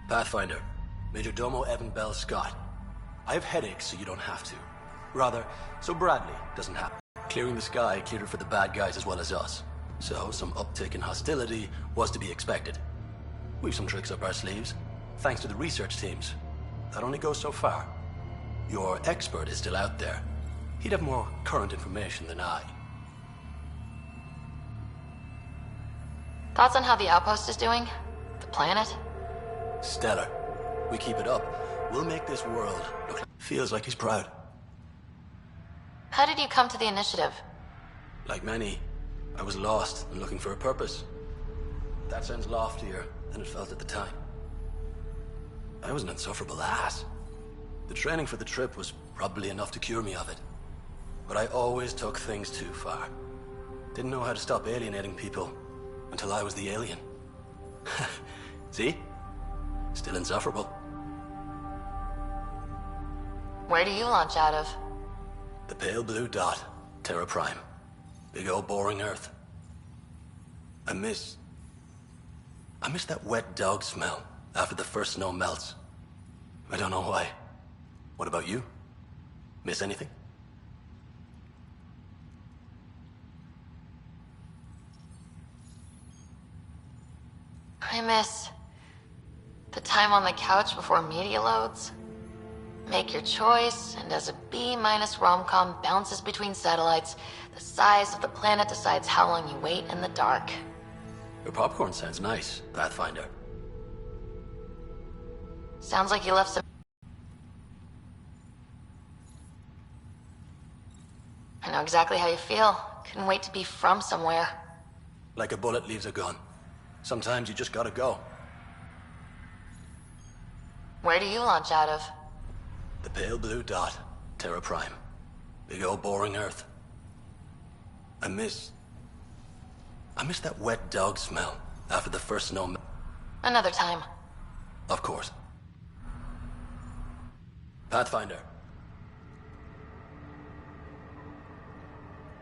Pathfinder, Major Domo Evan Bell Scott. I have headaches, so you don't have to. Rather, so Bradley doesn't have to. Clearing the sky cleared it for the bad guys as well as us. So, some uptick in hostility was to be expected. We've some tricks up our sleeves, thanks to the research teams. That only goes so far. Your expert is still out there. He'd have more current information than I. Thoughts on how the outpost is doing? The planet? Stellar. We keep it up, we'll make this world look like... Feels like he's proud. How did you come to the initiative? Like many, I was lost and looking for a purpose. That sounds loftier than it felt at the time. I was an insufferable ass. The training for the trip was probably enough to cure me of it. But I always took things too far. Didn't know how to stop alienating people until I was the alien. See? Still insufferable. Where do you launch out of? The pale blue dot, Terra Prime. Big old boring Earth. I miss that wet dog smell after the first snow melts. I don't know why. What about you? Miss anything? I miss the time on the couch before media loads. Make your choice, and as a B-minus rom-com bounces between satellites, the size of the planet decides how long you wait in the dark. Your popcorn sounds nice, Pathfinder. Sounds like you left some... I know exactly how you feel. Couldn't wait to be from somewhere. Like a bullet leaves a gun. Sometimes you just gotta go. Where do you launch out of? The pale blue dot, Terra Prime. Big old boring Earth. I miss that wet dog smell after the first snow. Another time. Of course. Pathfinder.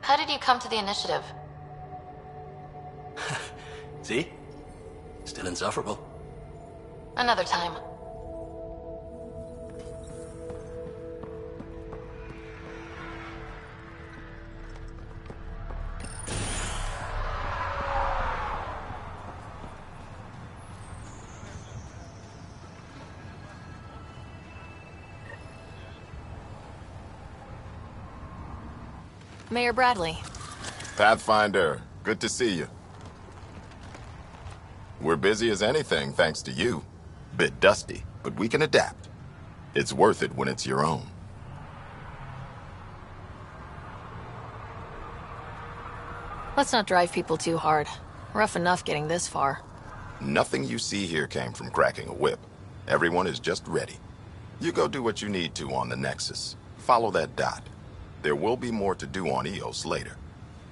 How did you come to the initiative? See? Still insufferable. Another time. Mayor Bradley. Pathfinder, good to see you. We're busy as anything, thanks to you. Bit dusty, but we can adapt. It's worth it when it's your own. Let's not drive people too hard. Rough enough getting this far. Nothing you see here came from cracking a whip. Everyone is just ready. You go do what you need to on the Nexus. Follow that dot. There will be more to do on EOS later.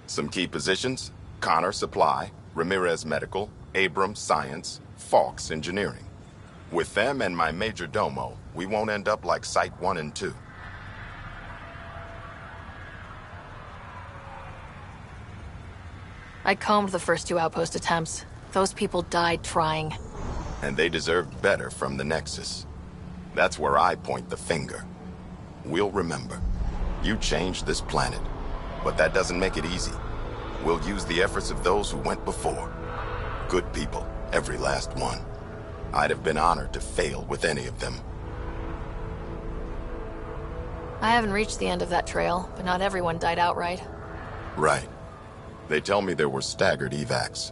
Some key positions: Connor Supply, Ramirez Medical, Abrams Science, Fawkes Engineering. With them and my Major Domo, we won't end up like Site 1 and 2. I combed the first 2 outpost attempts. Those people died trying. And they deserved better from the Nexus. That's where I point the finger. We'll remember. You changed this planet, but that doesn't make it easy. We'll use the efforts of those who went before. Good people, every last one. I'd have been honored to fail with any of them. I haven't reached the end of that trail, but not everyone died outright. Right. They tell me there were staggered evacs.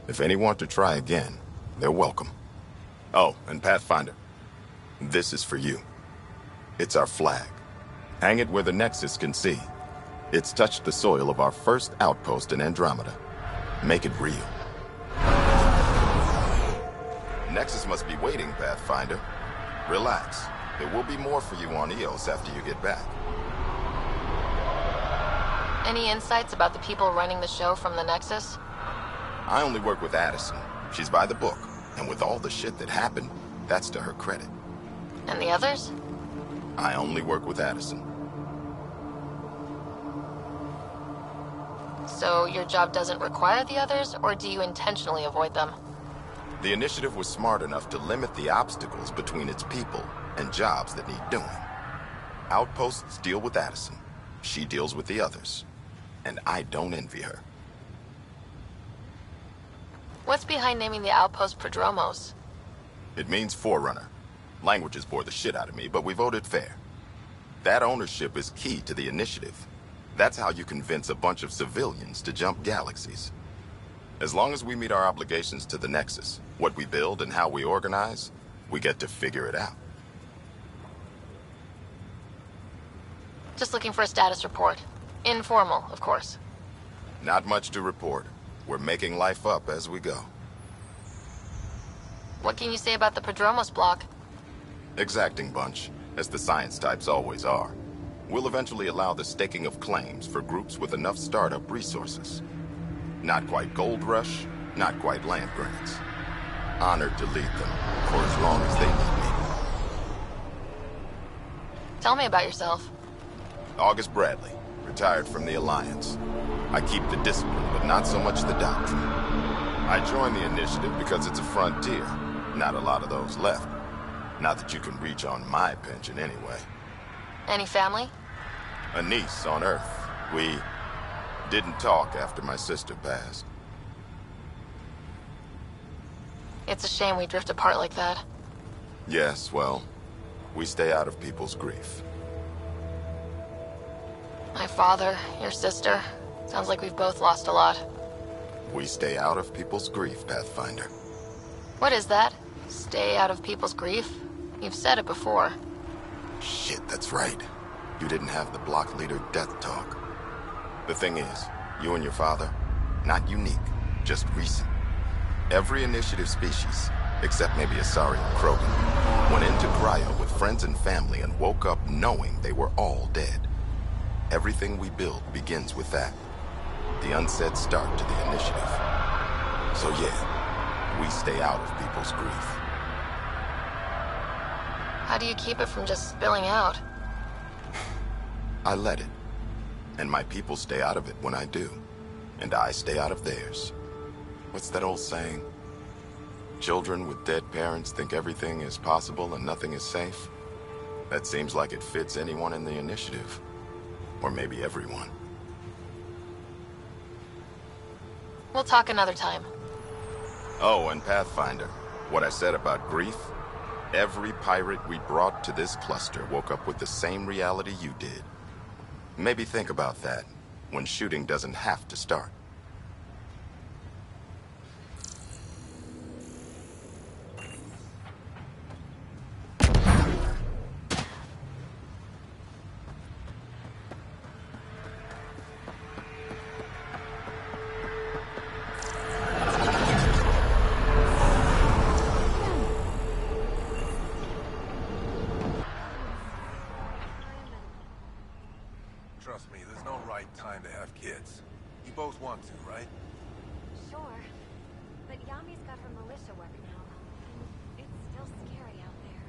If any want to try again, they're welcome. Oh, and Pathfinder, this is for you. It's our flag. Hang it where the Nexus can see. It's touched the soil of our first outpost in Andromeda. Make it real. Nexus must be waiting, Pathfinder. Relax. There will be more for you on EOS after you get back. Any insights about the people running the show from the Nexus? I only work with Addison. She's by the book. And with all the shit that happened, that's to her credit. And the others? I only work with Addison. So your job doesn't require the others, or do you intentionally avoid them? The initiative was smart enough to limit the obstacles between its people and jobs that need doing. Outposts deal with Addison. She deals with the others. And I don't envy her. What's behind naming the outpost Prodromos? It means Forerunner. Languages bore the shit out of me, but we voted fair. That ownership is key to the initiative. That's how you convince a bunch of civilians to jump galaxies. As long as we meet our obligations to the Nexus, what we build and how we organize, we get to figure it out. Just looking for a status report. Informal, of course. Not much to report. We're making life up as we go. What can you say about the Prodromos block? Exacting bunch, as the science types always are. We'll eventually allow the staking of claims for groups with enough startup resources. Not quite gold rush, not quite land grants. Honored to lead them for as long as they need me. Tell me about yourself. August Bradley, retired from the Alliance. I keep the discipline, but not so much the doctrine. I joined the initiative because it's a frontier. Not a lot of those left. Not that you can reach on my pension anyway. Any family? A niece on Earth. We didn't talk after my sister passed. It's a shame we drift apart like that. Yes, well, we stay out of people's grief. My father, your sister. Sounds like we've both lost a lot. We stay out of people's grief, Pathfinder. What is that? Stay out of people's grief? You've said it before. Shit, that's right. You didn't have the block leader death talk. The thing is, you and your father, not unique, just recent. Every initiative species, except maybe Asari and Krogan, went into cryo with friends and family and woke up knowing they were all dead. Everything we build begins with that. The unsaid start to the initiative. So yeah, we stay out of people's grief. How do you keep it from just spilling out? I let it. And my people stay out of it when I do. And I stay out of theirs. What's that old saying? Children with dead parents think everything is possible and nothing is safe? That seems like it fits anyone in the initiative. Or maybe everyone. We'll talk another time. Oh, and Pathfinder, what I said about grief? Every pirate we brought to this cluster woke up with the same reality you did. Maybe think about that, when shooting doesn't have to start. Trust me, there's no right time to have kids. You both want to, right? Sure. But Yami's got her militia work now. And it's still scary out there.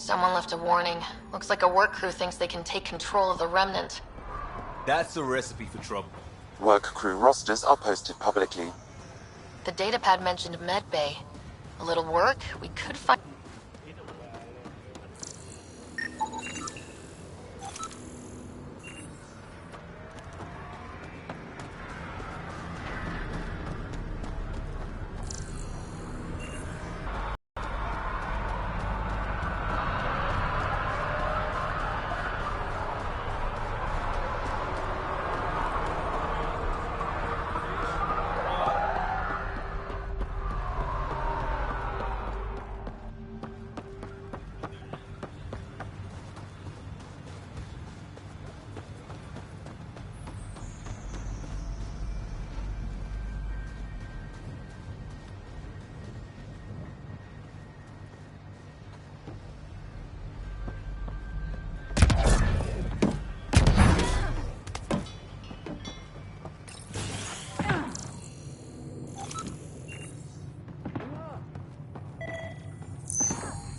Someone left a warning. Looks like a work crew thinks they can take control of the Remnant. That's a recipe for trouble. Work crew rosters are posted publicly. The datapad mentioned medbay. A little work, we could find...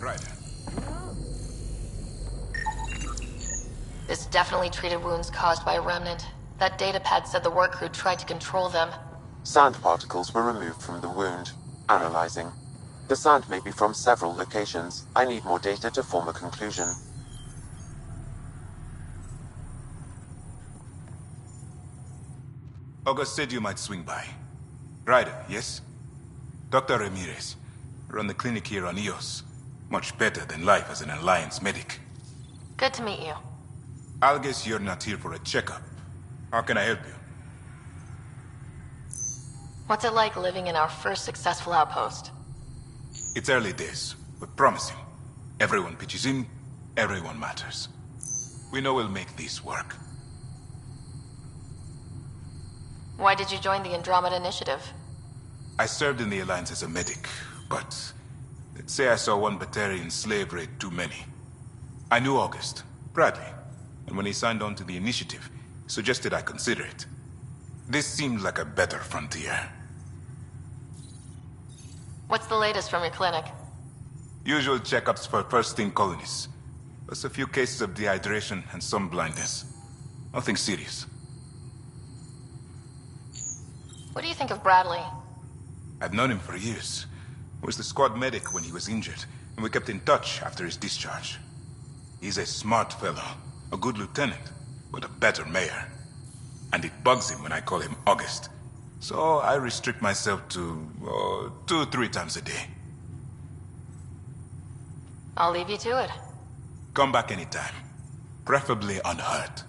Right. This definitely treated wounds caused by a Remnant. That datapad said the work crew tried to control them. Sand particles were removed from the wound. Analyzing. The sand may be from several locations. I need more data to form a conclusion. August said you might swing by. Ryder, yes? Dr. Ramirez. Run the clinic here on Eos. Much better than life as an Alliance medic. Good to meet you. I'll guess you're not here for a checkup. How can I help you? What's it like living in our first successful outpost? It's early days, but promising. Everyone pitches in, everyone matters. We know we'll make this work. Why did you join the Andromeda Initiative? I served in the Alliance as a medic, but let's say I saw one Batarian slave raid too many. I knew August, Bradley, and when he signed on to the initiative, he suggested I consider it. This seemed like a better frontier. What's the latest from your clinic? Usual checkups for first-team colonists. Plus a few cases of dehydration and some blindness. Nothing serious. What do you think of Bradley? I've known him for years. He was the squad medic when he was injured, and we kept in touch after his discharge. He's a smart fellow, a good lieutenant, but a better mayor. And it bugs him when I call him August. So I restrict myself to 2-3 times a day. I'll leave you to it. Come back anytime. Preferably unhurt.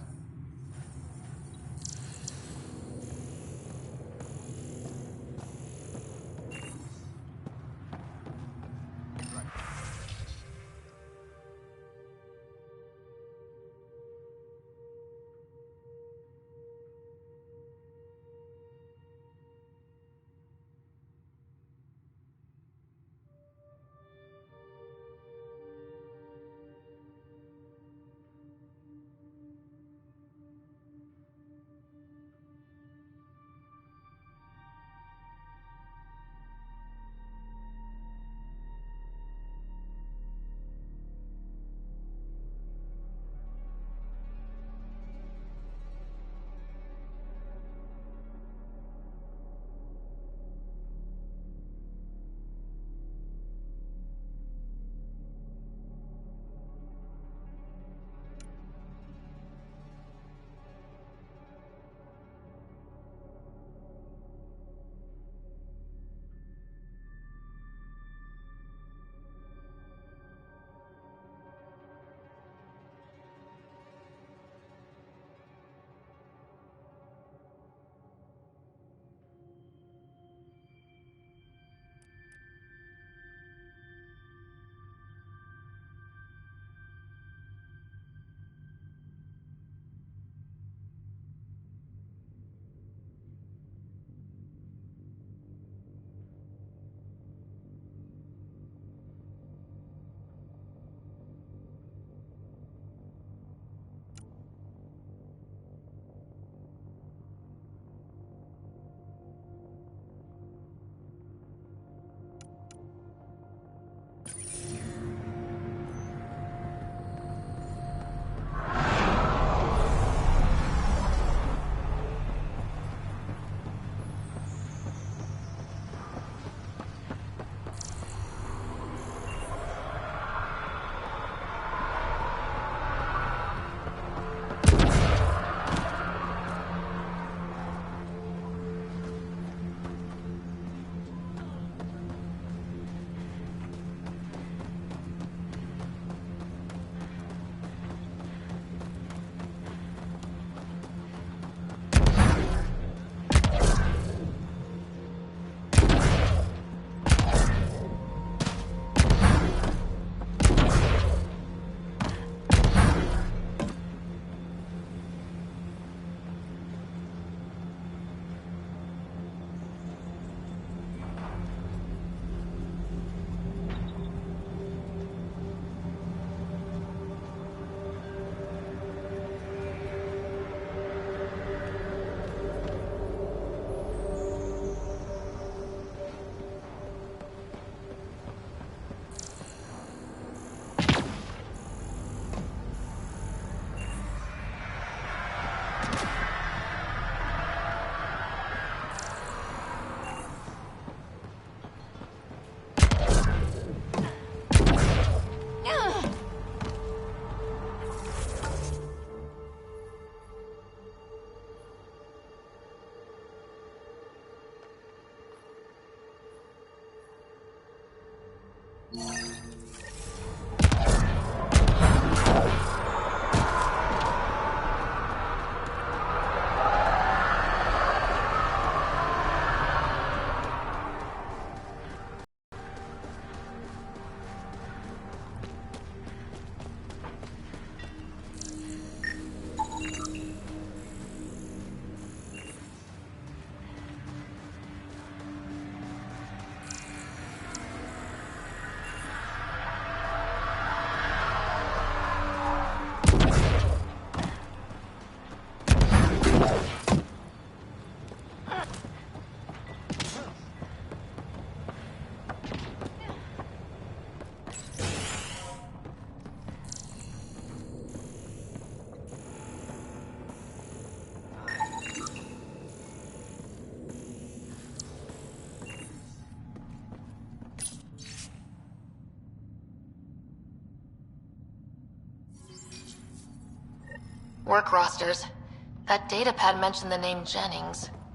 Work rosters. That datapad mentioned the name Jennings.